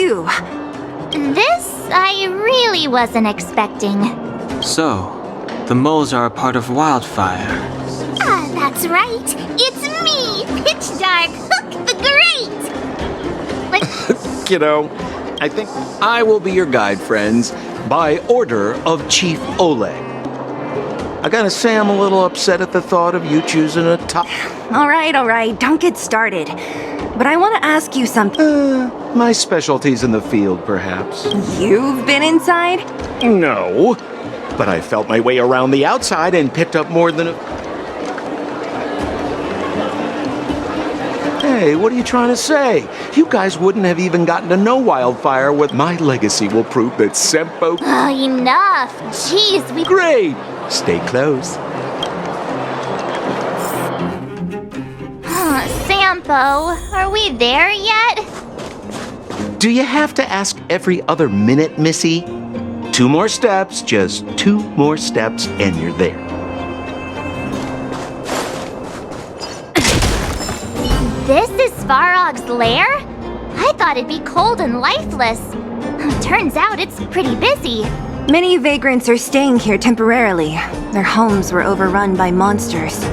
you. This I really wasn't expecting. So, the moles are a part of Wildfire. Ah, that's right. It's me, Pitch Dark Hook the Great. But Kiddo, I think I will be your guide, friends, by order of Chief Oleg. I gotta say I'm a little upset at the thought of you choosing a top... All right, don't get started. But I want to ask you something. My specialty's in the field, perhaps. You've been inside? No, but I felt my way around the outside and picked up more than a... Hey, what are you trying to say? You guys wouldn't have even gotten to know Wildfire with my legacy will prove that Sempo... oh, enough. Jeez, we... Great! Stay close. Sampo, are we there yet? Do you have to ask every other minute, Missy? 2 more steps, just 2 more steps, and you're there. This is Svarog's lair? I thought it'd be cold and lifeless. Turns out it's pretty busy. Many vagrants are staying here temporarily. Their homes were overrun by monsters.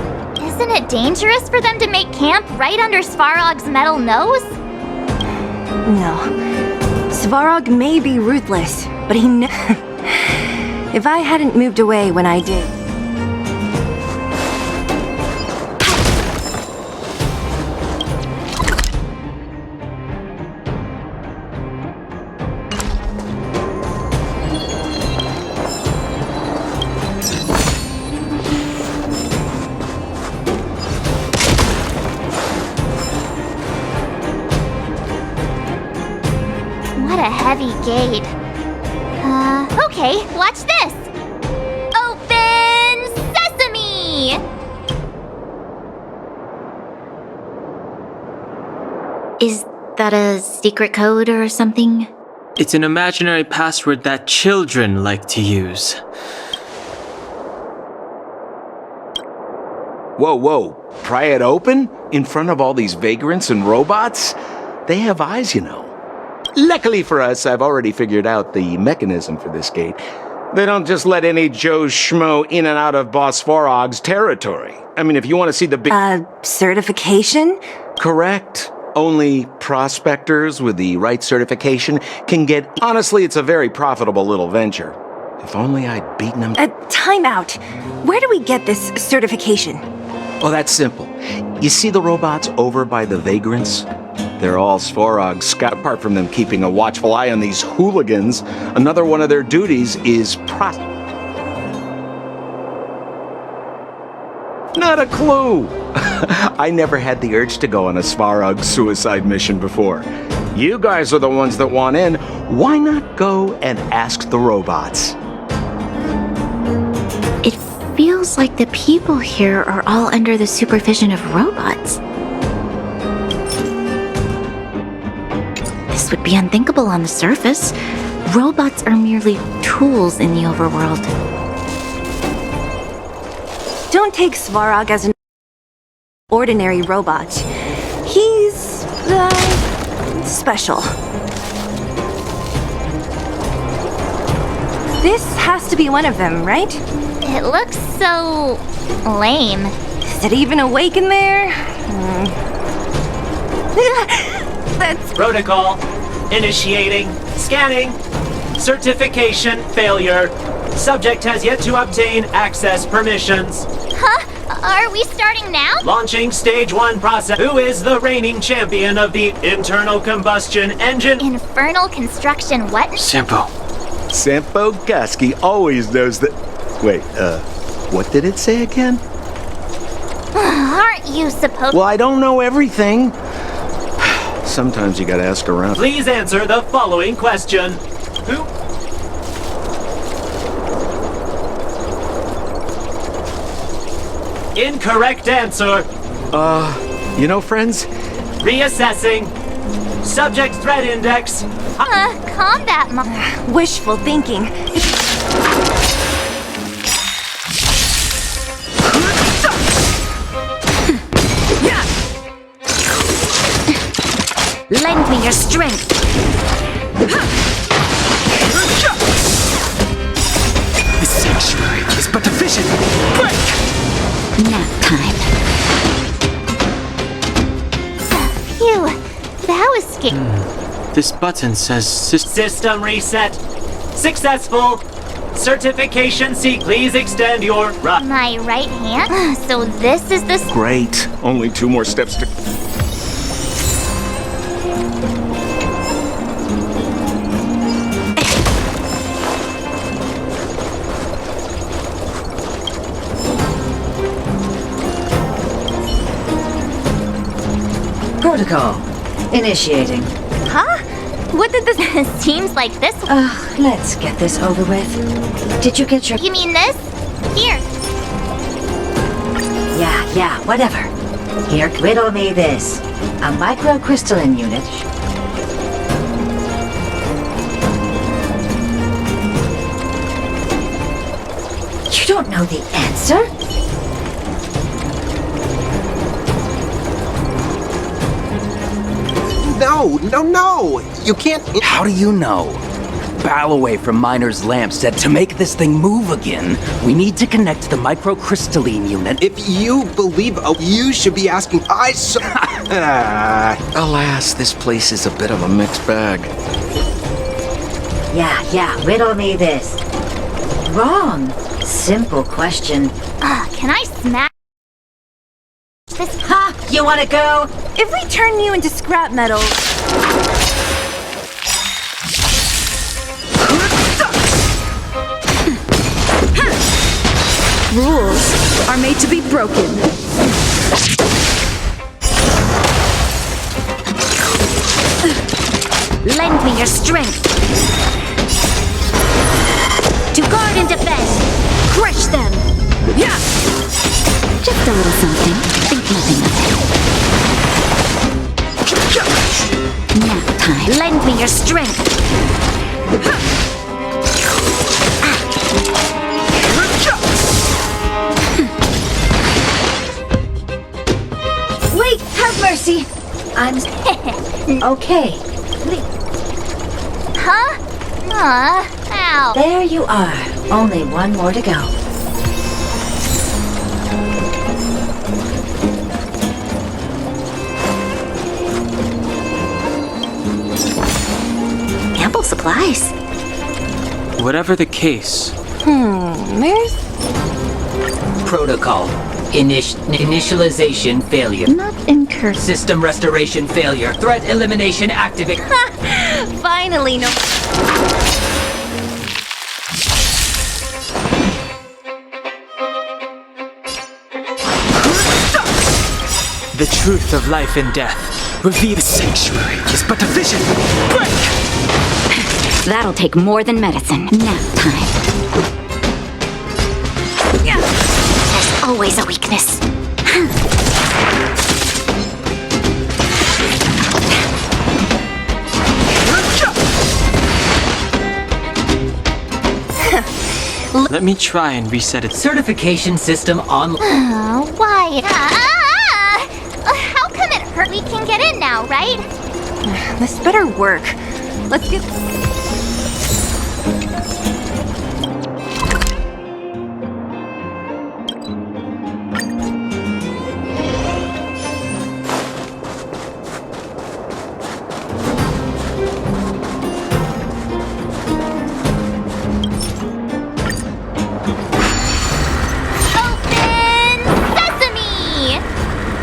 Isn't it dangerous for them to make camp right under Svarog's metal nose? No. Svarog may be ruthless, but he if I hadn't moved away when I did... What a heavy gate. Okay, watch this! Open sesame! Is that a secret code or something? It's an imaginary password that children like to use. Whoa, pry it open? In front of all these vagrants and robots? They have eyes, you know. Luckily for us, I've already figured out the mechanism for this gate. They don't just let any Joe Schmo in and out of Boss Farog's territory. I mean, if you want to see the big... certification? Correct. Only prospectors with the right certification can get... Honestly, it's a very profitable little venture. If only I'd beaten them... Time out. Where do we get this certification? Oh, that's simple. You see the robots over by the vagrants? They're all Svarog scout. Apart from them keeping a watchful eye on these hooligans, another one of their duties is Not a clue! I never had the urge to go on a Svarog suicide mission before. You guys are the ones that want in. Why not go and ask the robots? It feels like the people here are all under the supervision of robots. This would be unthinkable on the surface. Robots are merely tools in the overworld. Don't take Svarog as an ordinary robot. He's, special. This has to be one of them, right? It looks so... lame. Is it even awake in there? That's... Protocol. Initiating. Scanning. Certification failure. Subject has yet to obtain access permissions. Huh? Are we starting now? Launching stage 1 process. Who is the reigning champion of the internal combustion engine? Infernal construction what? Sampo. Sampo Gaski always knows that... Wait, what did it say again? Aren't you supposed... Well, I don't know everything. Sometimes you gotta ask around. Please answer the following question. Who... Incorrect answer. You know, friends? Reassessing. Subject threat index. combat wishful thinking. Lend me your strength. The sanctuary is but a vision. Break! Nap time. Phew, that was scary. This button says System reset. Successful. Certification seek. Please extend your right. My right hand? So this is the... Great. Only 2 more steps to... Protocol. Initiating. Huh? What did this... Seems like this... Let's get this over with. Did you get your... You mean this? Here. Yeah, whatever. Here, riddle me this. A microcrystalline unit... You don't know the answer? No! You can't... How do you know? Balloway from Miner's Lamp said to make this thing move again, we need to connect the microcrystalline unit. If you believe, you should be asking. Alas, this place is a bit of a mixed bag. Yeah, riddle me this. Wrong. Simple question. Can I smash this? Ha! You wanna go? If we turn you into scrap metal, rules are made to be broken. Lend me your strength. To guard and defend. Crush them. Yeah! Just a little something. Think nothing of it. Nap time. Lend me your strength. Wait, have mercy. I'm... Okay. Huh? Ow. There you are. Only 1 more to go. Ample supplies. whatever the case. Where's... Protocol. Initialization failure. Not incur... System restoration failure. Threat elimination activate. Finally, no... The truth of life and death. Reveal the sanctuary is but a vision. Break! That'll take more than medicine. Nap time. There's always a weakness. Let me try and reset it. Certification system on. Why? How come it hurt? We can get in now, right? This better work. Let's get...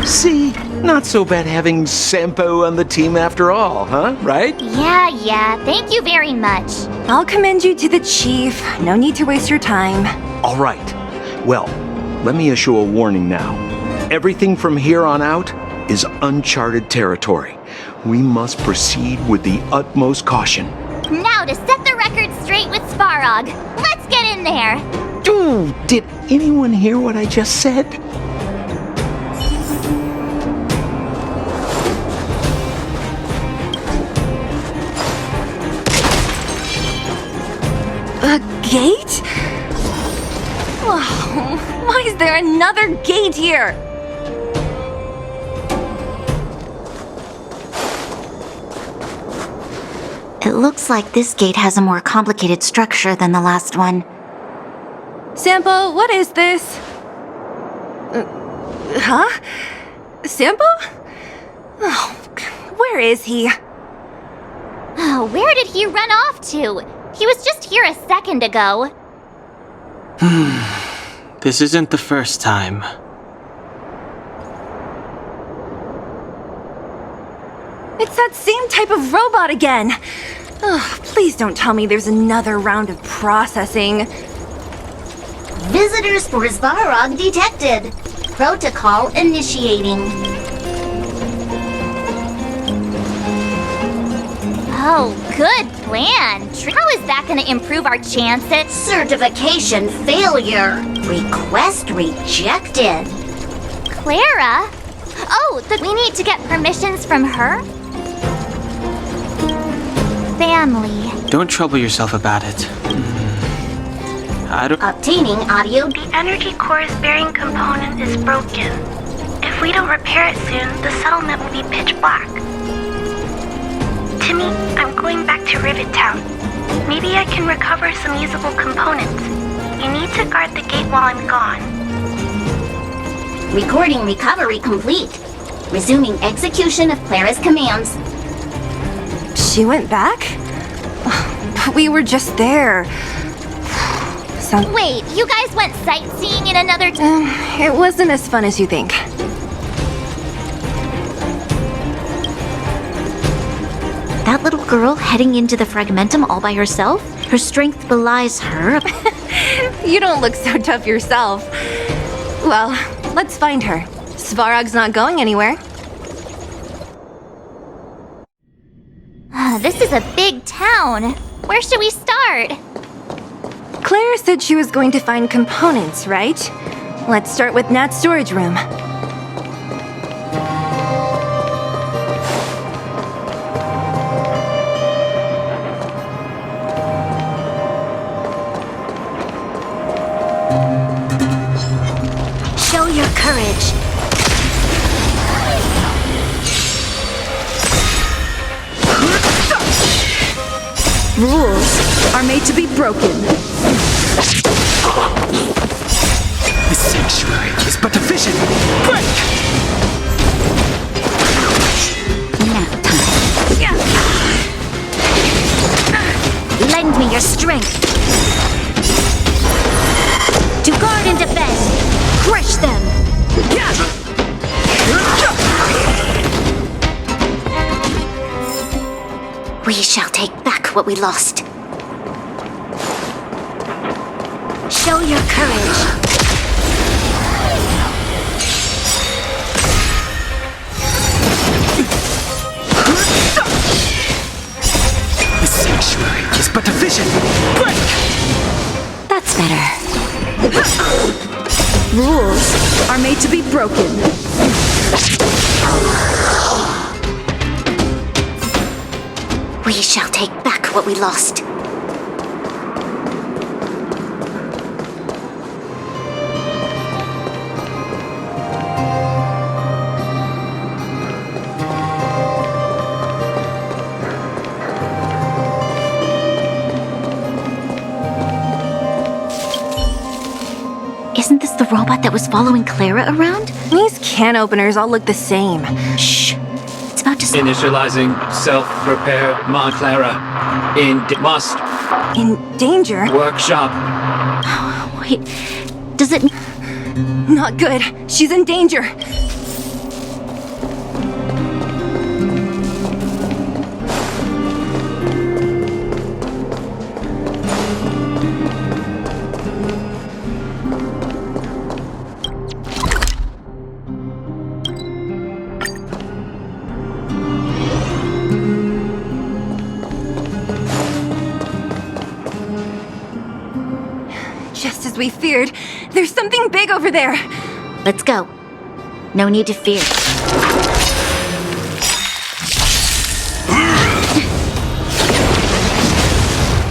See? Not so bad having Sampo on the team after all, huh? Right? Yeah. Thank you very much. I'll commend you to the chief. No need to waste your time. All right. Well, let me issue a warning now. Everything from here on out is uncharted territory. We must proceed with the utmost caution. Now to set the record straight with Svarog. Let's get in there. Ooh, did anyone hear what I just said? A gate? Oh, why is there another gate here? It looks like this gate has a more complicated structure than the last one. Sampo, what is this? Huh? Sampo? Oh, where is he? Oh, where did he run off to? He was just here a second ago. This isn't the first time. It's that same type of robot again. Ugh, please don't tell me there's another round of processing. Visitors for Svarog detected. Protocol initiating. Oh, good plan. How is that going to improve our chances? Certification failure. Request rejected. Clara? Oh, we need to get permissions from her? Family. Don't trouble yourself about it. I don't... Obtaining audio. The energy core's bearing component is broken. If we don't repair it soon, the settlement will be pitch black. Timmy, I'm going back to Rivet Town. Maybe I can recover some usable components. You need to guard the gate while I'm gone. Recording recovery complete. Resuming execution of Clara's commands. She went back? But we were just there. Wait, you guys went sightseeing in another... It wasn't as fun as you think. That little girl heading into the Fragmentum all by herself? Her strength belies her. You don't look so tough yourself. Well, let's find her. Svarog's not going anywhere. This is a big town. Where should we start? Claire said she was going to find components, right? Let's start with Nat's storage room. Show your courage. Rules are made to be broken. The sanctuary is but a vision. Break! Nap time. Lend me your strength. To guard and defend. Crush them. We shall take back what we lost. Show your courage. The sanctuary is but a vision. Break! That's better. Rules are made to be broken. We shall take back what we lost. Isn't this the robot that was following Clara around? These can openers all look the same. Shh. It's about to start. Initializing self-repair Montclara. Must In danger? workshop. Wait, does it... Not good. She's in danger. Just as we feared, there's something big over there. Let's go. No need to fear.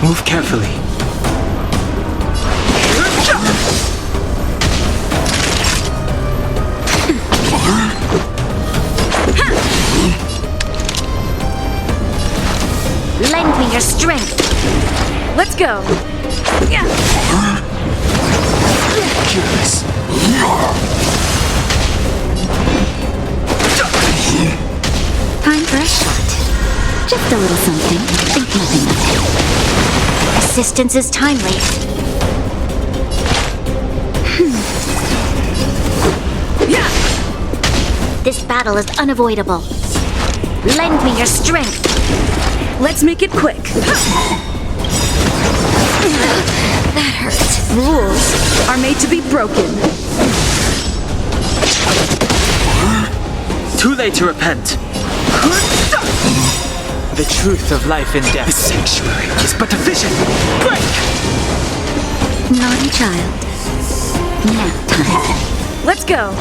Move carefully. Lend me your strength. Let's go. Curious. Time for a shot. Just a little something. Think nothing of it. Assistance is timely. This battle is unavoidable. Lend me your strength. Let's make it quick. That hurt. Rules are made to be broken. Too late to repent. The truth of life and death. The sanctuary is but a vision. Break! Naughty child. Nap time. Let's go.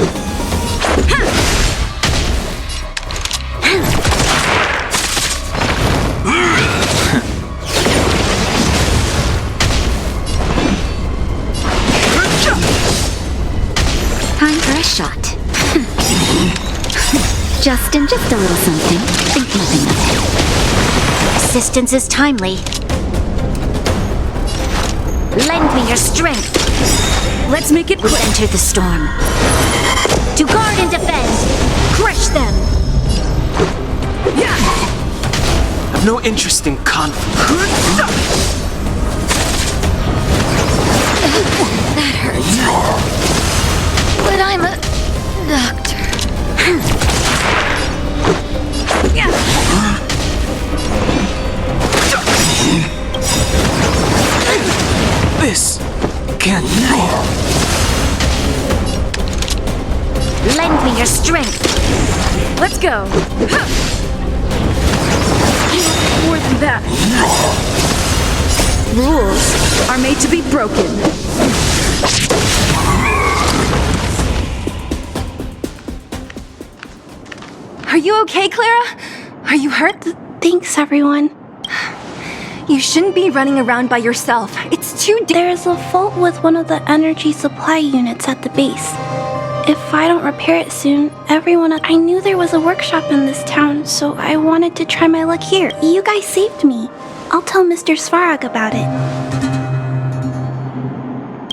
Time for a shot. just a little something. Think nothing of it. Assistance is timely. Lend me your strength. Let's make it quick. Enter the storm. To guard and defend. Crush them. I've no interest in conflict. That hurts. But I'm a doctor. This can't Lend me your strength. Let's go. More than that. Rules are made to be broken. Are you okay, Clara? Are you hurt? Thanks, everyone. You shouldn't be running around by yourself. It's too There's a fault with one of the energy supply units at the base. If I don't repair it soon, I knew there was a workshop in this town, so I wanted to try my luck here. You guys saved me. I'll tell Mr. Svarog about it.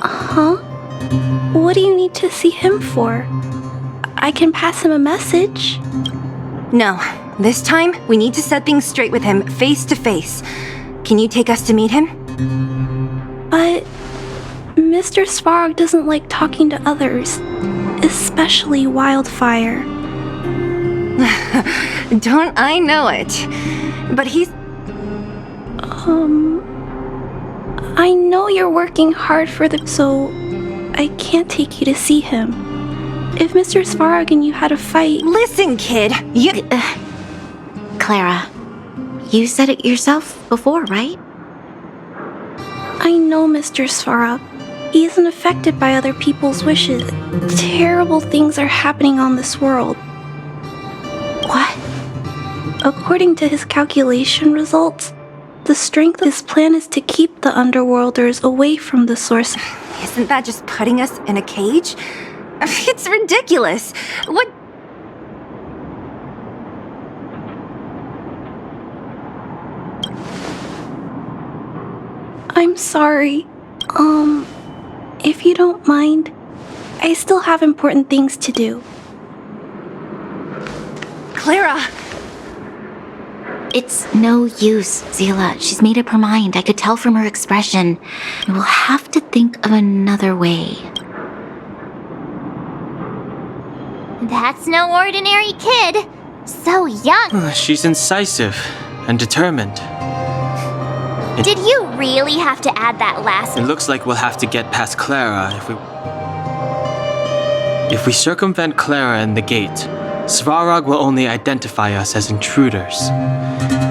Huh? What do you need to see him for? I can pass him a message. No. This time, we need to set things straight with him, face to face. Can you take us to meet him? But Mr. Svarog doesn't like talking to others, especially Wildfire. Don't I know it? But he's... I know you're working hard for so I can't take you to see him. If Mr. Svarog and you had a fight... Listen, kid, you... Clara, you said it yourself before, right? I know Mr. Svarog. He isn't affected by other people's wishes. Terrible things are happening on this world. What? According to his calculation results, the strength of his plan is to keep the Underworlders away from the source. Isn't that just putting us in a cage? It's ridiculous. What... I'm sorry. If you don't mind, I still have important things to do. Clara! It's no use, Zila. She's made up her mind. I could tell from her expression. We'll have to think of another way. That's no ordinary kid. So young. She's incisive and determined. Did you really have to add that last? It looks like we'll have to get past Clara if we circumvent Clara and the gate. Svarog will only identify us as intruders.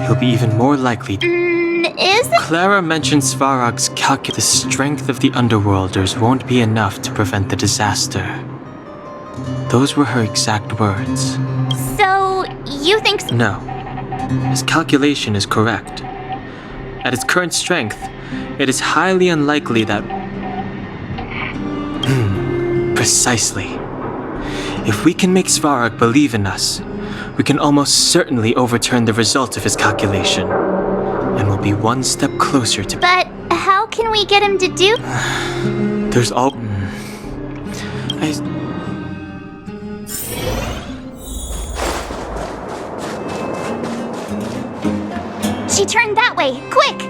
He'll be even more likely to... Is it? Clara mentioned Svarog's the strength of the Underworlders won't be enough to prevent the disaster. Those were her exact words. So, you think... No. His calculation is correct. At its current strength, it is highly unlikely that... Precisely. If we can make Svarog believe in us, we can almost certainly overturn the result of his calculation, and will be one step closer to. But how can we get him to do? There's all. She turned that way. Quick!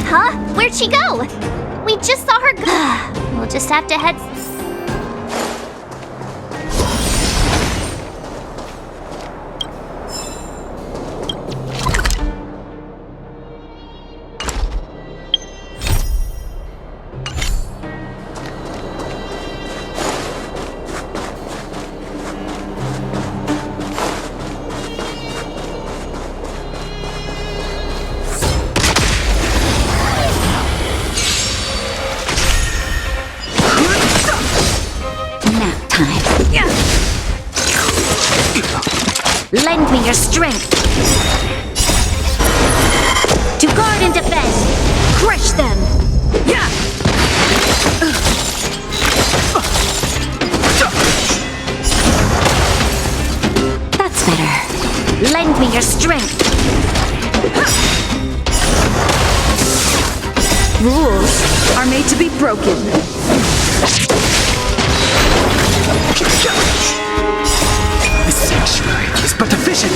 Huh? Where'd she go? We just saw her go. We'll just have to head... Nap time. Lend me your strength. To guard and defend. Crush them. That's better. Lend me your strength. Rules are made to be broken. The sanctuary is but a vision.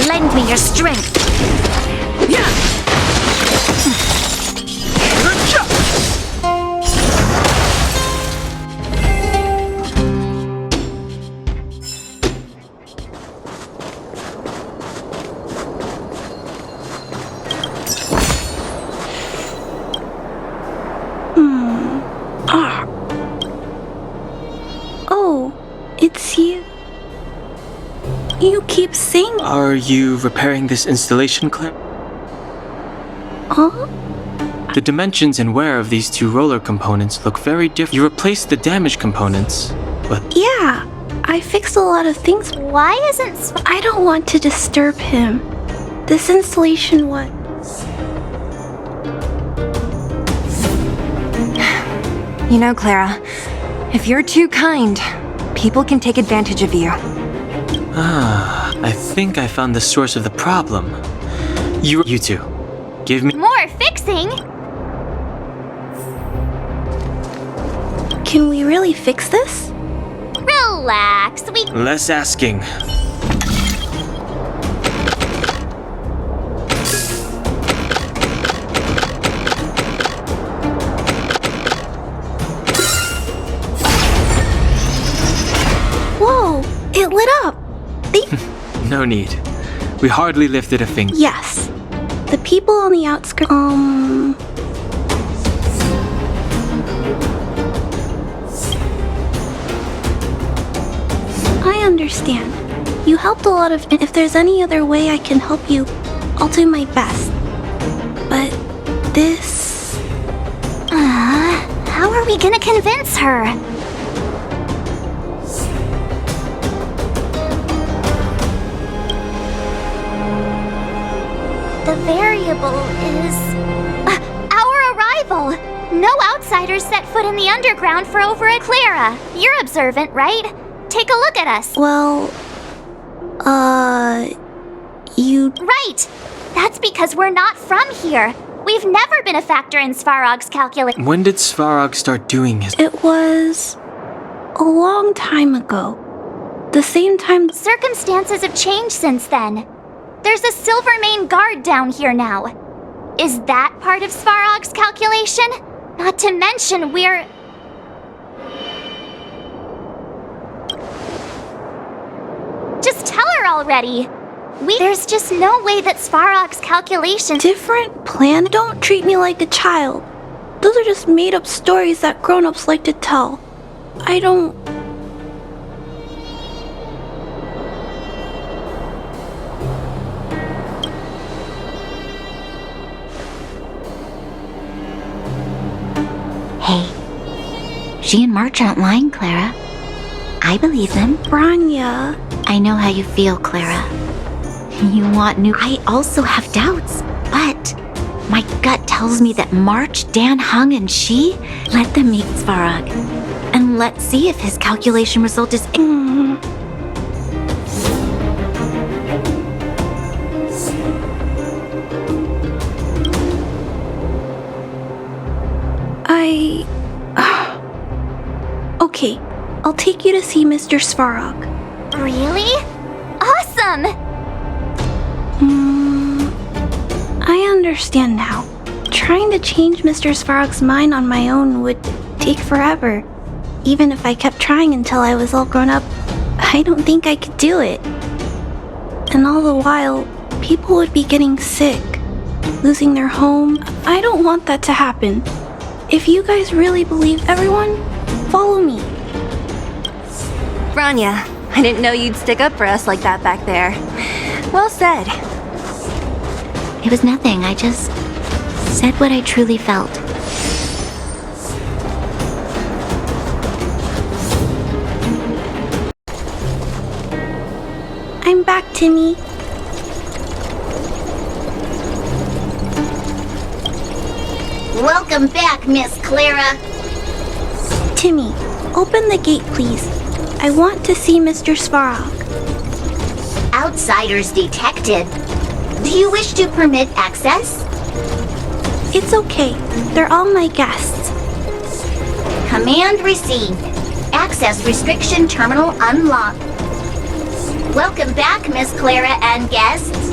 Lend me your strength. Oh, it's you. You keep saying... Are you repairing this installation, Claire? Huh? The dimensions and wear of these two roller components look very different. You replaced the damaged components, but Yeah, I fixed a lot of things. Why isn't... I don't want to disturb him. This installation was... You know, Clara, if you're too kind, people can take advantage of you. I think I found the source of the problem. You two, give me. More fixing? Can we really fix this? Relax, we... Less asking. Whoa, it lit up. No need. We hardly lifted a finger. Yes. The people on the outskirts... I understand. You helped a lot of... If there's any other way I can help you, I'll do my best. But this... How are we gonna convince her? The variable is... our arrival! No outsiders set foot in the underground for over a... Clara, you're observant, right? Take a look at us. Well... You... Right! That's because we're not from here. We've never been a factor in Svarog's calculation. When did Svarog start doing his... It was... a long time ago. The same time... Circumstances have changed since then. There's a Silvermane guard down here now. Is that part of Svarog's calculation? Not to mention we're... Just tell her already. There's just no way that Svarog's calculations... Different plan? Don't treat me like a child. Those are just made-up stories that grown-ups like to tell. I don't... Hey, She and March aren't lying, Clara. I believe them. Branya. I know how you feel, Clara. You want new... I also have doubts, but my gut tells me that March, Dan Hung, and she let them meet Svarog. And let's see if his calculation result is... Okay, I'll take you to see Mr. Svarog. Really? Awesome! I understand now. Trying to change Mr. Svarog's mind on my own would take forever. Even if I kept trying until I was all grown up, I don't think I could do it. And all the while, people would be getting sick, losing their home. I don't want that to happen. If you guys really believe everyone, follow me. Branya, I didn't know you'd stick up for us like that back there. Well said. It was nothing, I just said what I truly felt. I'm back, Timmy. Welcome back, Miss Clara. Timmy, open the gate, please. I want to see Mr. Svarog. Outsiders detected. Do you wish to permit access? It's okay. They're all my guests. Command received. Access restriction terminal unlocked. Welcome back, Miss Clara and guests.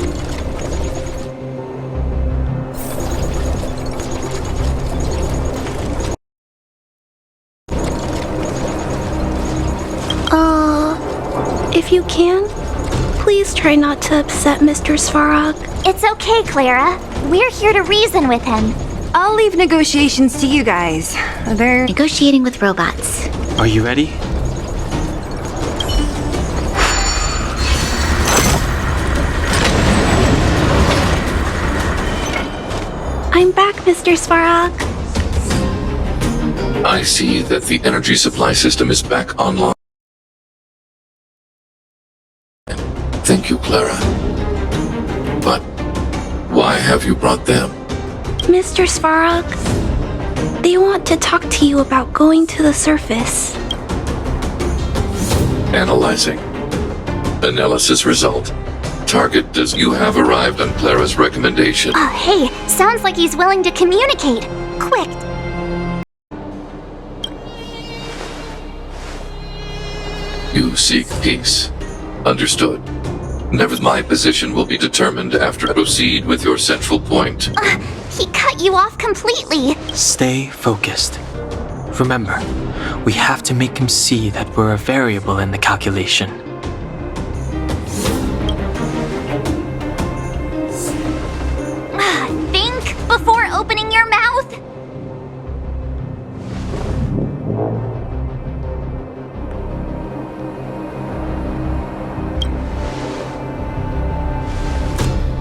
If you can, please try not to upset Mr. Svarog. It's okay, Clara. We're here to reason with him. I'll leave negotiations to you guys. They're Negotiating with robots. Are you ready? I'm back, Mr. Svarog. I see that the energy supply system is back online. Thank you, Clara. But why have you brought them? Mr. Svarog, they want to talk to you about going to the surface. Analyzing. Analysis result. Target does you have arrived on Clara's recommendation. Oh, hey, sounds like he's willing to communicate. Quick. You seek peace. Understood. Never, my position will be determined after I proceed with your central point. He cut you off completely. Stay focused. Remember, we have to make him see that we're a variable in the calculation. Think before opening your mouth.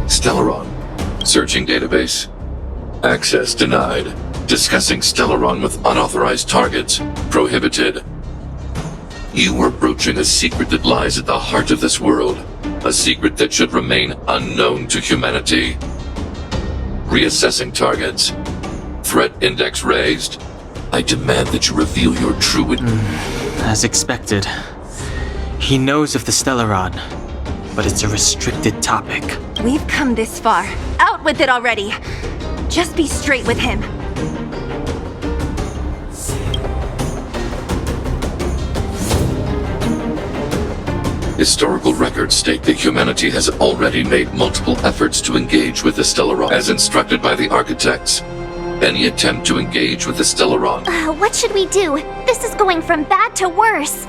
Stellaron. Searching database. Access denied. Discussing Stellaron with unauthorized targets. Prohibited. You are broaching a secret that lies at the heart of this world. A secret that should remain unknown to humanity. Reassessing targets. Threat index raised. I demand that you reveal your true... As expected. He knows of the Stellaron, but it's a restricted topic. We've come this far. Out with it already. Just be straight with him. Historical records state that humanity has already made multiple efforts to engage with the Stellaron, as instructed by the architects. Any attempt to engage with the Stellaron... What should we do? This is going from bad to worse.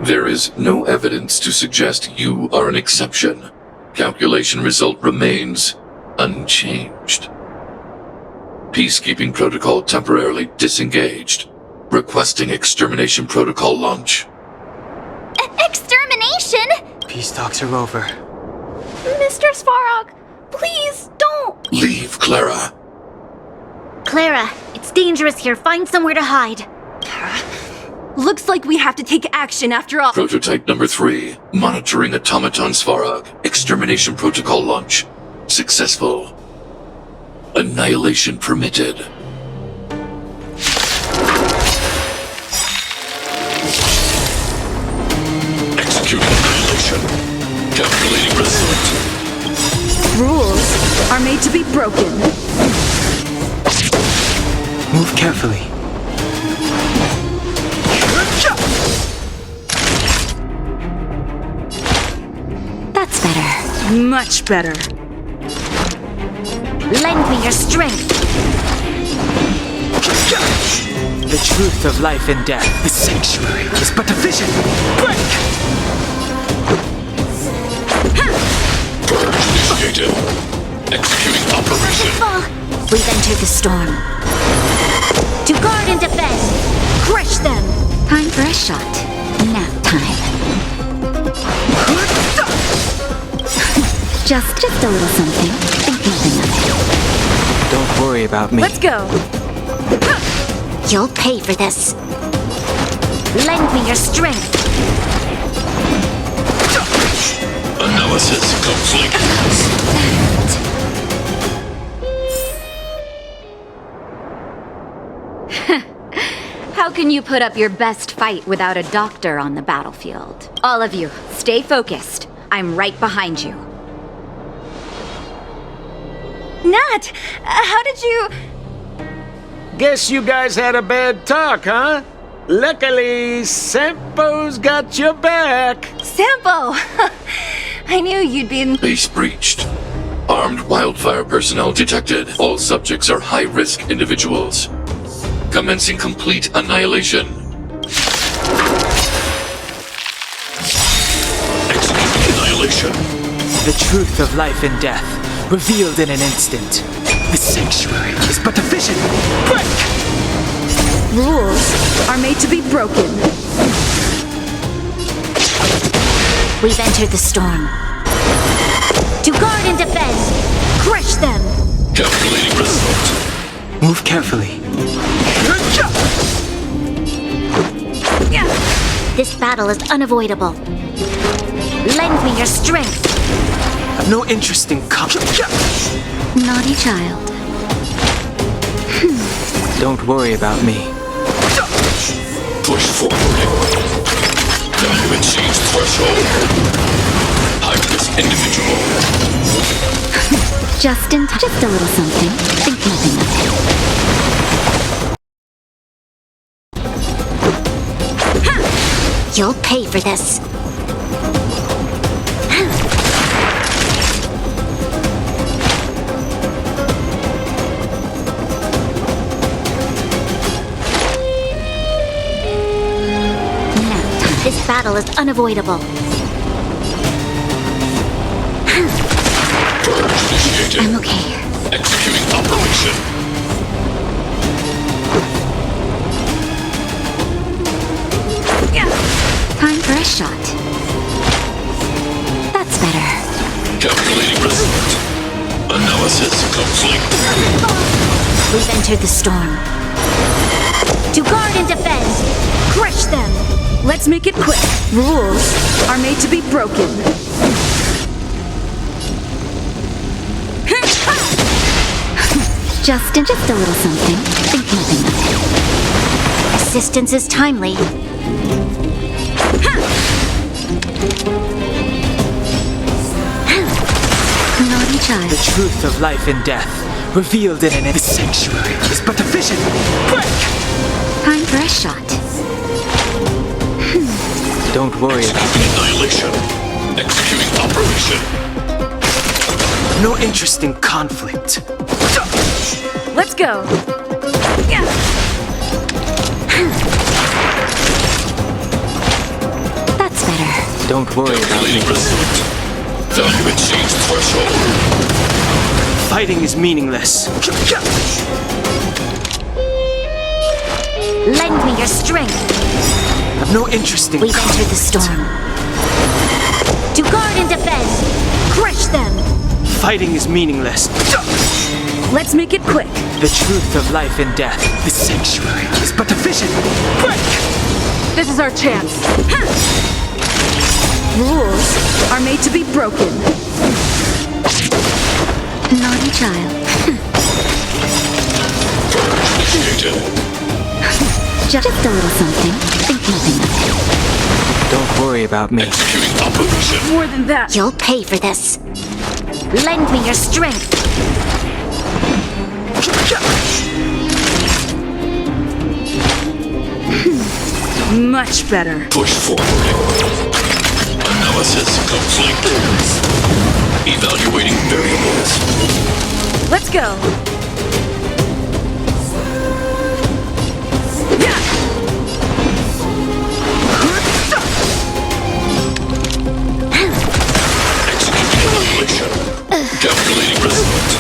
There is no evidence to suggest you are an exception. Calculation result remains unchanged. Peacekeeping protocol temporarily disengaged. Requesting extermination protocol launch. Extermination? Peace talks are over. Mr. Svarog, please, don't! Leave, Clara. Clara, it's dangerous here. Find somewhere to hide. Looks like we have to take action after all. Prototype number 3. Monitoring automaton Svarog. Extermination protocol launch. Successful. Annihilation permitted. Executing annihilation. Calculating result. Rules are made to be broken. Move carefully. That's better. Much better. Lend me your strength. The truth of life and death. The sanctuary is but a vision. Break! Purge initiated. Executing operation. We've entered the storm. To guard and defend. Crush them. Time for a shot. Nap time. Just a little something. Think nothing of it. Don't worry about me. Let's go. You'll pay for this. Lend me your strength. Analysis complete. How can you put up your best fight without a doctor on the battlefield? All of you, stay focused. I'm right behind you. Nat, how did you... Guess you guys had a bad talk, huh? Luckily, Sampo's got your back. Sampo! I knew you'd be in... Base breached. Armed wildfire personnel detected. All subjects are high-risk individuals. Commencing complete annihilation. Executing annihilation. The truth of life and death, revealed in an instant. The sanctuary is but a vision. Break! Rules are made to be broken. We've entered the storm. To guard and defend. Crush them. Calculating result. Move carefully. This battle is unavoidable. Lend me your strength. I've no interest in Naughty child. Don't worry about me. Push forward. Value exceeds threshold. High-risk individual. Just a little something. Think nothing of it. You'll pay for this. This battle is unavoidable. Purge initiated. I'm okay. Executing operation. Time for a shot. That's better. Calculating result. Analysis complete. We've entered the storm. To guard and defend. Crush them. Let's make it quick. Rules are made to be broken. Just a little something. Think nothing of it. Assistance is timely. Naughty child. The truth of life and death, revealed in an... The sanctuary is but a vision. Break! Time for a shot. Don't worry about me. Annihilation. Executing operation. No interest in conflict. Let's go. That's better. Don't worry about me. Calculating result. Value exceeds threshold. Fighting is meaningless. Lend me your strength. I've no interest in We've entered the storm. To guard and defend. Crush them. Fighting is meaningless. Let's make it quick. The truth of life and death. The sanctuary is but a vision. Break! This is our chance. Rules are made to be broken. Naughty child. Just a little something. Think nothing of it. Don't worry about me. More than that. You'll pay for this. Lend me your strength. Much better. Push forward. Analysis complete. Evaluating variables. Let's go. Executing calculation. Calculating result.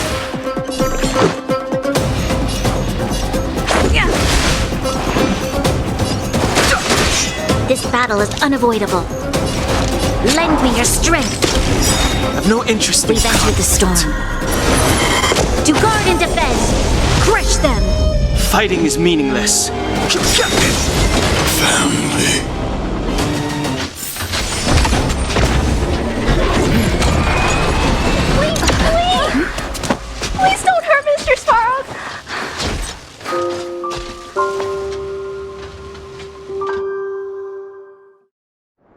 This battle is unavoidable. Lend me your strength. I've no interest in We've entered the storm. To guard and defend. Crush them. Fighting is meaningless. Family. Please don't hurt Mr. Svarog!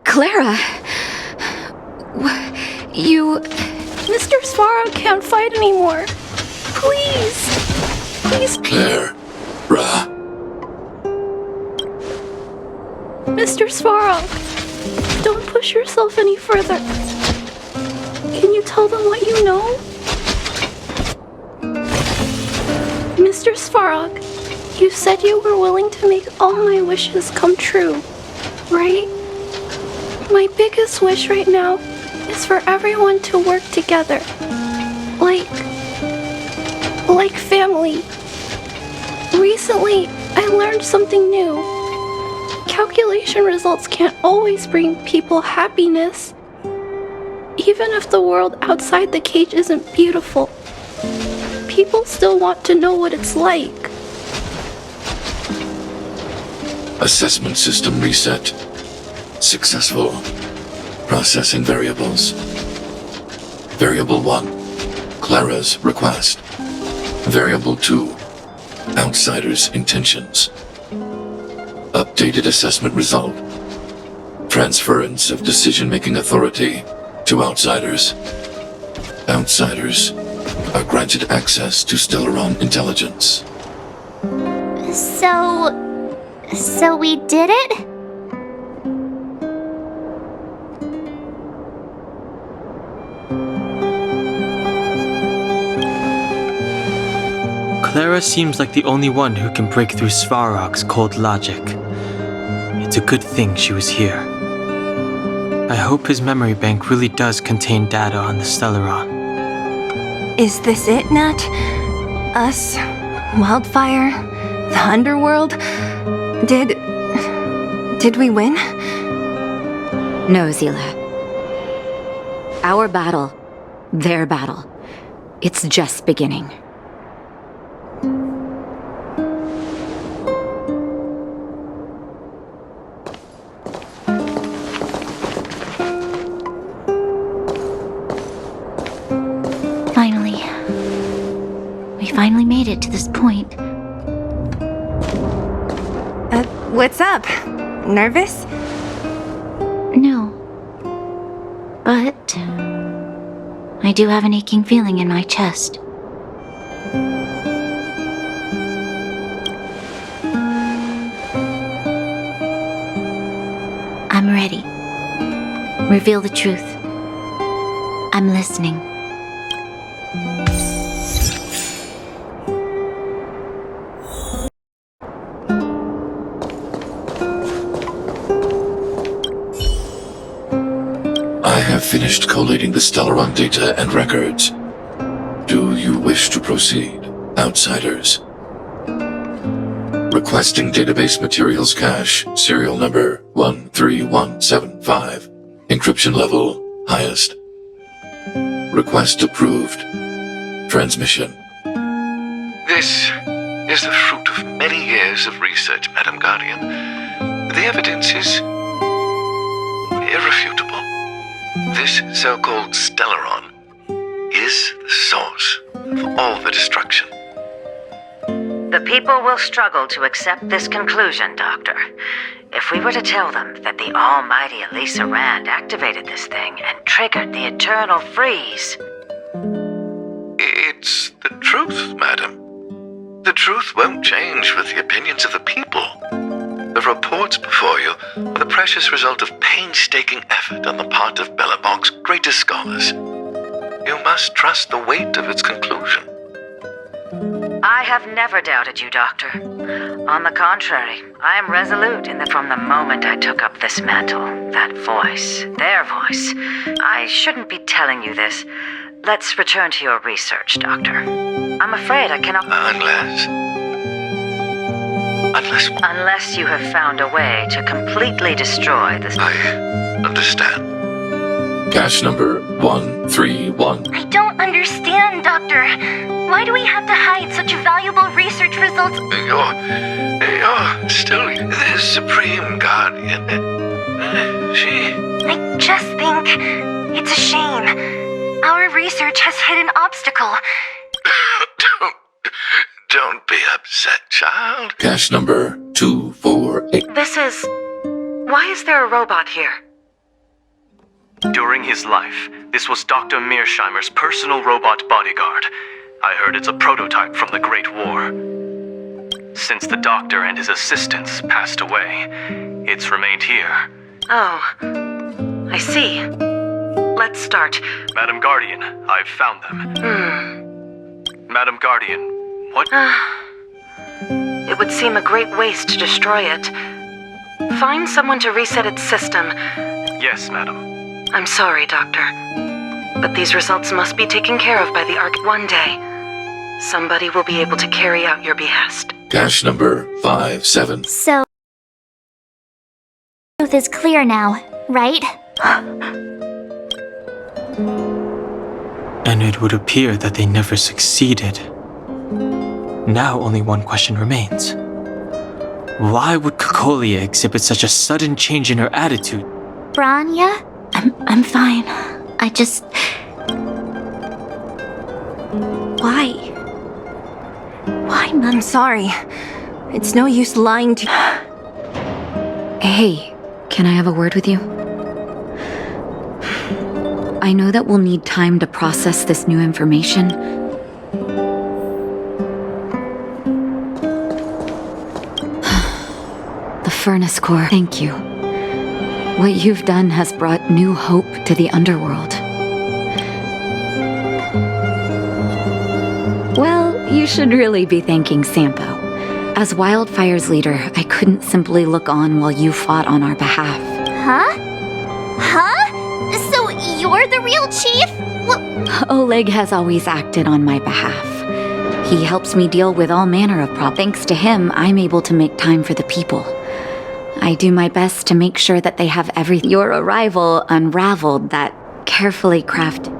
Clara. You. Mr. Svarog can't fight anymore. Please. Please. Clara. Mr. Svarog, don't push yourself any further. Can you tell them what you know? Mr. Svarog, you said you were willing to make all my wishes come true, right? My biggest wish right now is for everyone to work together. Like family. Recently, I learned something new. Calculation results can't always bring people happiness. Even if the world outside the cage isn't beautiful, people still want to know what it's like. Assessment system reset. Successful. Processing variables. Variable 1. Clara's request. Variable 2. Outsider's intentions. Updated assessment result. Transference of decision-making authority to outsiders. Outsiders are granted access to Stellaron intelligence. So we did it? Clara seems like the only one who can break through Svarog's cold logic. It's a good thing she was here. I hope his memory bank really does contain data on the Stellaron. Is this it, Nat? Us? Wildfire? The underworld? Did we win? No, Zila. Our battle, their battle, it's just beginning. Finally made it to this point. What's up? Nervous? No. But I do have an aching feeling in my chest. I'm ready. Reveal the truth. I'm listening. I have finished collating the Stellaron data and records. Do you wish to proceed, outsiders? Requesting database materials cache, serial number 13175. Encryption level, highest. Request approved. Transmission. This is the fruit of many years of research, Madam Guardian. The evidence is irrefutable. This so-called Stellaron is the source of all the destruction. The people will struggle to accept this conclusion, Doctor. If we were to tell them that the almighty Elisa Rand activated this thing and triggered the eternal freeze... It's the truth, madam. The truth won't change with the opinions of the people. The reports before you are the precious result of painstaking effort on the part of Belobog's greatest scholars. You must trust the weight of its conclusion. I have never doubted you, Doctor. On the contrary, I am resolute in that from the moment I took up this mantle, that voice, their voice, I shouldn't be telling you this. Let's return to your research, Doctor. I'm afraid I cannot... Unless you have found a way to completely destroy this... I understand. Cache number 131. I don't understand, Doctor. Why do we have to hide such valuable research results? You're still the Supreme Guardian. I just think it's a shame. Our research has hit an obstacle. Don't be upset, child. Cache number 248. Why is there a robot here? During his life, this was Dr. Mearsheimer's personal robot bodyguard. I heard it's a prototype from the Great War. Since the doctor and his assistants passed away, it's remained here. Oh, I see. Let's start. Madam Guardian, I've found them. Madam Guardian, what? It would seem a great waste to destroy it. Find someone to reset its system. Yes, madam. I'm sorry, Doctor. But these results must be taken care of by the Ark. One day, somebody will be able to carry out your behest. Cache number 57. So... the truth is clear now, right? And it would appear that they never succeeded. Now only one question remains. Why would Cocolia exhibit such a sudden change in her attitude? Branya? I'm fine. I just... Why? Why, Mom? I'm sorry. It's no use lying to... Hey, can I have a word with you? I know that we'll need time to process this new information. The Furnace Core, thank you. What you've done has brought new hope to the underworld. Well, you should really be thanking Sampo. As Wildfire's leader, I couldn't simply look on while you fought on our behalf. Huh? So you're the real chief? Oleg has always acted on my behalf. He helps me deal with all manner of problems. Thanks to him, I'm able to make time for the people. I do my best to make sure that they have everything. Your arrival unraveled that carefully crafted.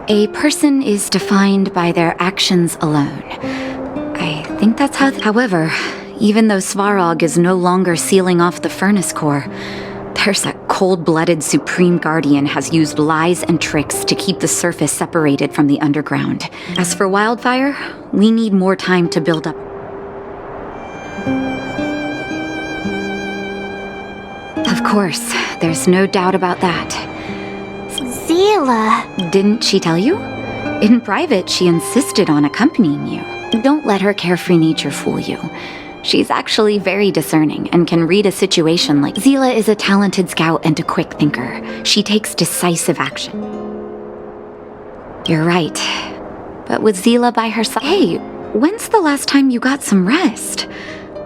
A person is defined by their actions alone. I think that's how... However, even though Svarog is no longer sealing off the Furnace Core, there's that cold-blooded Supreme Guardian has used lies and tricks to keep the surface separated from the underground. As for Wildfire, we need more time to build up. Of course, there's no doubt about that. Zila. Didn't she tell you? In private, she insisted on accompanying you. Don't let her carefree nature fool you. She's actually very discerning and can read a situation like... Zila is a talented scout and a quick thinker. She takes decisive action. You're right. But with Zila by her side... Hey, when's the last time you got some rest?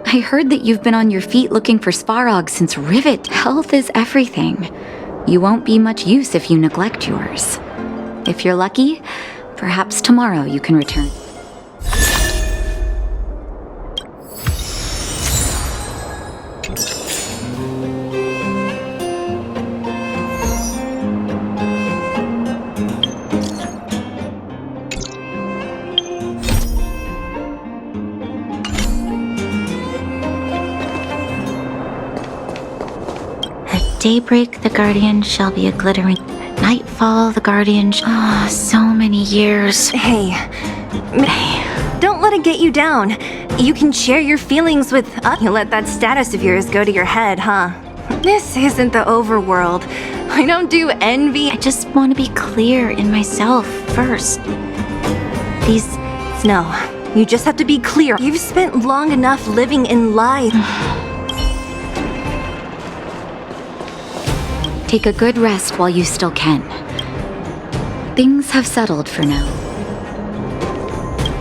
I heard that you've been on your feet looking for Svarog since Rivet. Health is everything. You won't be much use if you neglect yours. If you're lucky, perhaps tomorrow you can return. daybreak, the guardian shall be a glittering. At nightfall, the guardian. So many years. Hey, don't let it get you down. You can share your feelings with us. You let that status of yours go to your head, huh? This isn't the overworld. I don't do envy. I just want to be clear in myself first. No, you just have to be clear. You've spent long enough living in lies. Take a good rest while you still can. Things have settled for now.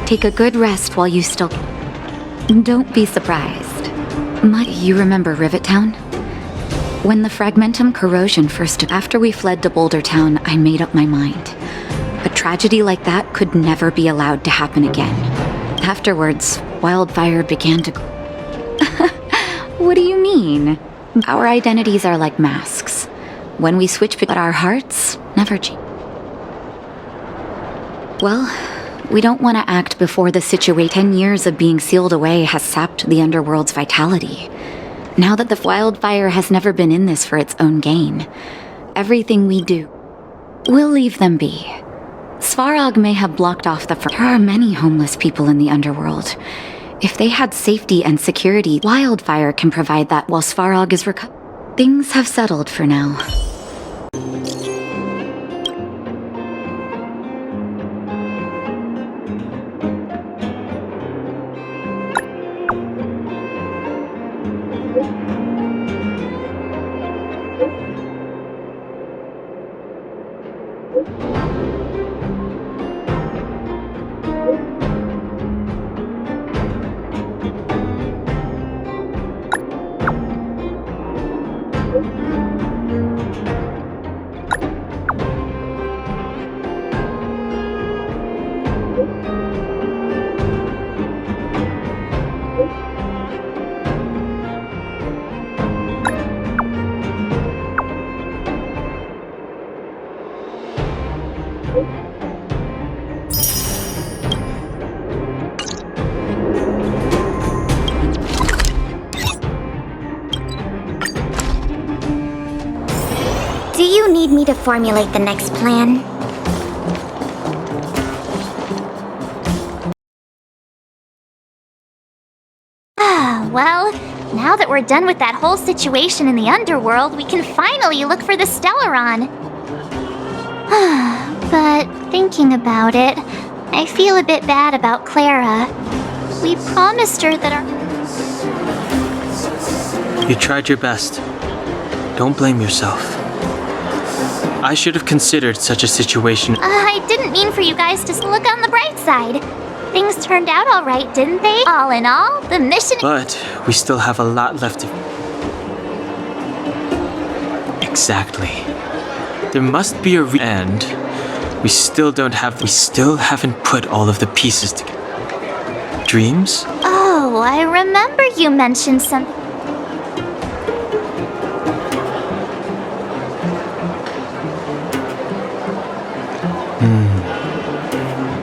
Take a good rest while you still can. Don't be surprised. You remember Rivet Town? When the fragmentum corrosion first... After we fled to Boulder Town, I made up my mind. A tragedy like that could never be allowed to happen again. Afterwards, wildfire began to... What do you mean? Our identities are like masks. When we switch, but our hearts never change. Well, we don't want to act before the situation. 10 years of being sealed away has sapped the underworld's vitality. Now that the wildfire has never been in this for its own gain, everything we do, we'll leave them be. Svarog may have blocked off the... There are many homeless people in the underworld. If they had safety and security, wildfire can provide that while Svarog is Things have settled for now. Do you need me to formulate the next plan? Well, now that we're done with that whole situation in the underworld, we can finally look for the Stellaron. But thinking about it, I feel a bit bad about Clara. We promised her that our... You tried your best. Don't blame yourself. I should have considered such a situation. I didn't mean for you guys to look on the bright side. Things turned out all right, didn't they? All in all, the mission... But we still have a lot left to... Exactly. There must be a and we still haven't put all of the pieces together. Dreams? Oh, I remember you mentioned something.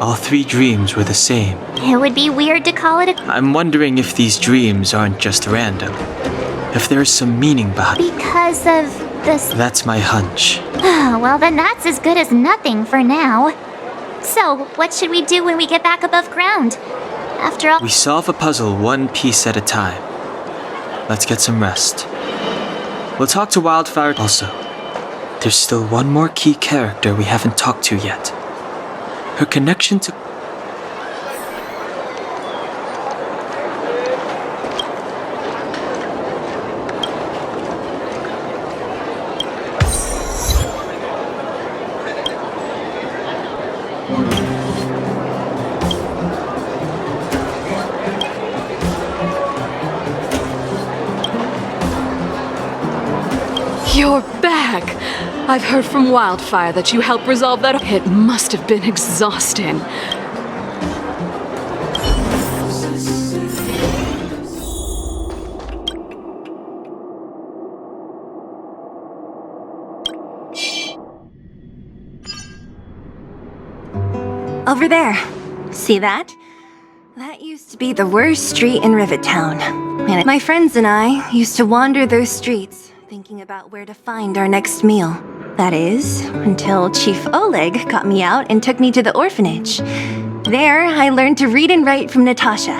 All 3 dreams were the same. It would be weird to call it a... I'm wondering if these dreams aren't just random. If there's some meaning behind it. Because of this... That's my hunch. Well, then that's as good as nothing for now. So, what should we do when we get back above ground? After all... We solve a puzzle one piece at a time. Let's get some rest. We'll talk to Wildfire also. There's still one more key character we haven't talked to yet. Her connection to... You're back! I've heard from Wildfire that you helped resolve that. It must have been exhausting. Over there. See that? That used to be the worst street in Rivet Town. And my friends and I used to wander those streets. thinking about where to find our next meal. That is, until Chief Oleg got me out and took me to the orphanage. There, I learned to read and write from Natasha.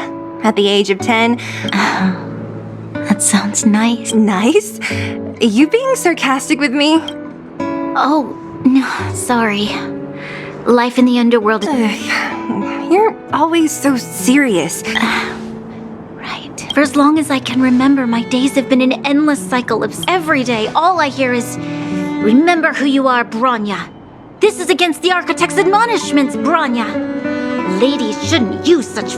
At the age of 10... That sounds nice. Nice? You being sarcastic with me? Oh, no, sorry. Life in the underworld... You're always so serious. Right. For as long as I can remember, my days have been an endless cycle of every day. All I hear is, remember who you are, Bronya. This is against the Architect's admonishments, Bronya. Ladies shouldn't use such...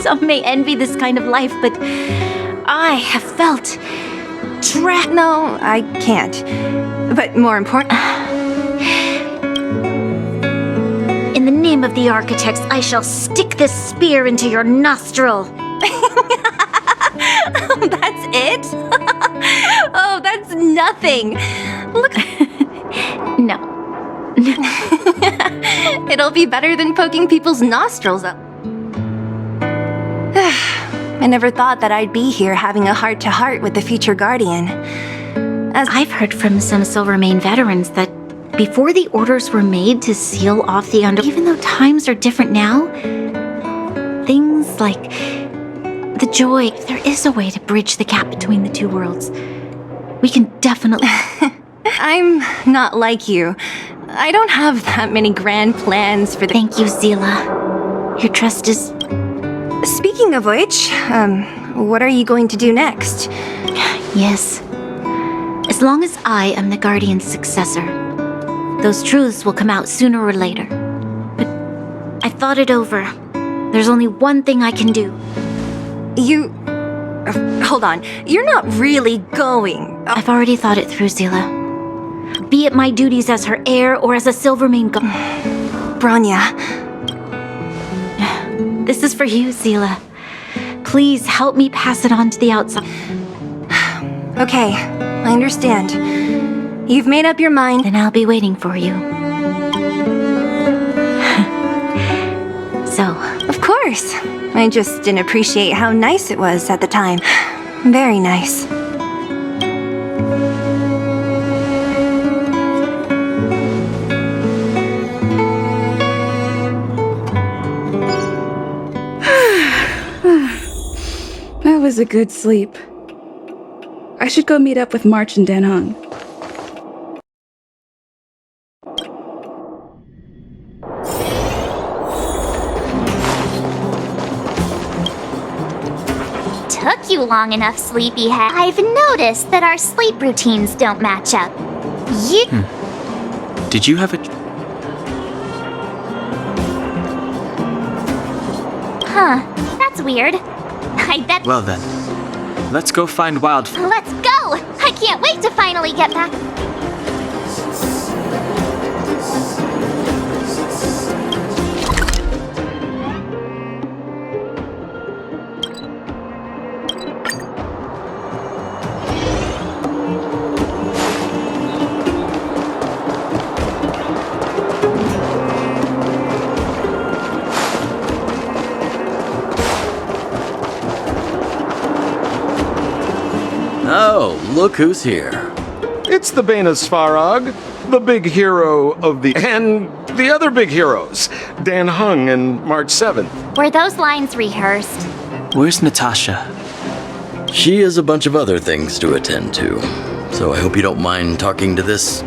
Some may envy this kind of life, but I have felt trapped. No, I can't. But more important... In the name of the Architects, I shall stick this spear into your nostril. That's it? Oh, that's nothing. Look. No. It'll be better than poking people's nostrils up. I never thought that I'd be here having a heart-to-heart with the future Guardian. As I've heard from some Silvermane veterans that before the orders were made to seal off the even though times are different now, things like the joy, if there is a way to bridge the gap between the two worlds, we can definitely... I'm not like you. I don't have that many grand plans for the... Thank you, Zila. Your trust is... Speaking of which, what are you going to do next? Yes. As long as I am the Guardian's successor, those truths will come out sooner or later. But I thought it over. There's only one thing I can do. You... hold on. You're not really going... I've already thought it through, Zila. Be it my duties as her heir or as a Silvermane Bronya. This is for you, Zila. Please help me pass it on to the outside. Okay, I understand. You've made up your mind. Then I'll be waiting for you. So... Of course. I just didn't appreciate how nice it was at the time. Very nice. That was a good sleep. I should go meet up with March and Dan Hung. Took you long enough, sleepyhead. I've noticed that our sleep routines don't match up. You... Did you have a... Huh, that's weird. I bet... Well then, let's go find Wildfire. Let's go! I can't wait to finally get back. Oh, look who's here. It's the Bane of Svarog, the big hero of the... and the other big heroes, Dan Hung and March 7th. Were those lines rehearsed? Where's Natasha? She has a bunch of other things to attend to, so I hope you don't mind talking to this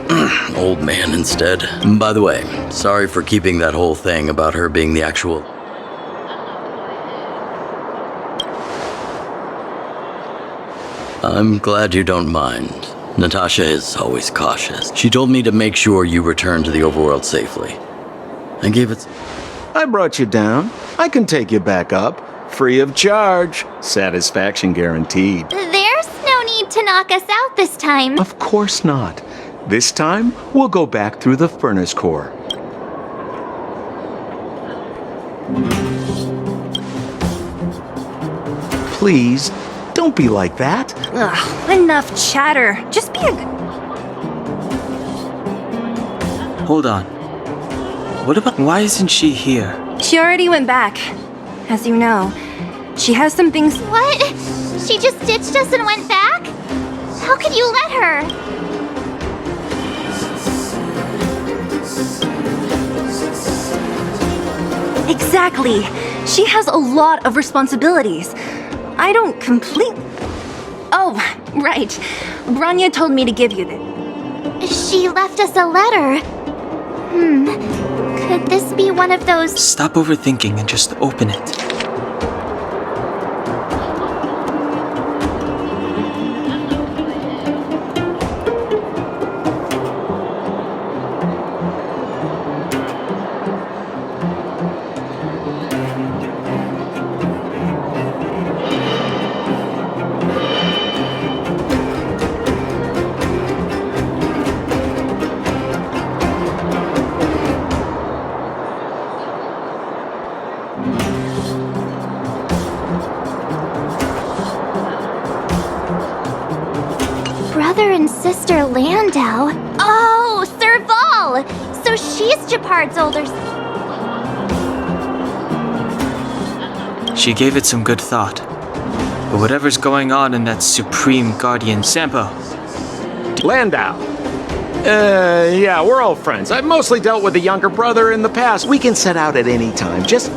old man instead. By the way, sorry for keeping that whole thing about her being the actual... I'm glad you don't mind. Natasha is always cautious. She told me to make sure you return to the overworld safely. I gave it... I brought you down. I can take you back up. Free of charge. Satisfaction guaranteed. There's no need to knock us out this time. Of course not. This time, we'll go back through the furnace core. Please, don't be like that. Ugh, enough chatter. Just be a... Hold on. What about... Why isn't she here? She already went back. As you know, she has some things... What? She just ditched us and went back? How could you let her? Exactly. She has a lot of responsibilities. I don't complete. Oh, right. Branya told me to give you this. She left us a letter. Could this be one of those? Stop overthinking and just open it. Brother and sister Landau. Oh, Serval! So she's Japard's older She gave it some good thought. But whatever's going on in that Supreme Guardian Sampo. Landau. Yeah, we're all friends. I've mostly dealt with the younger brother in the past. We can set out at any time. Just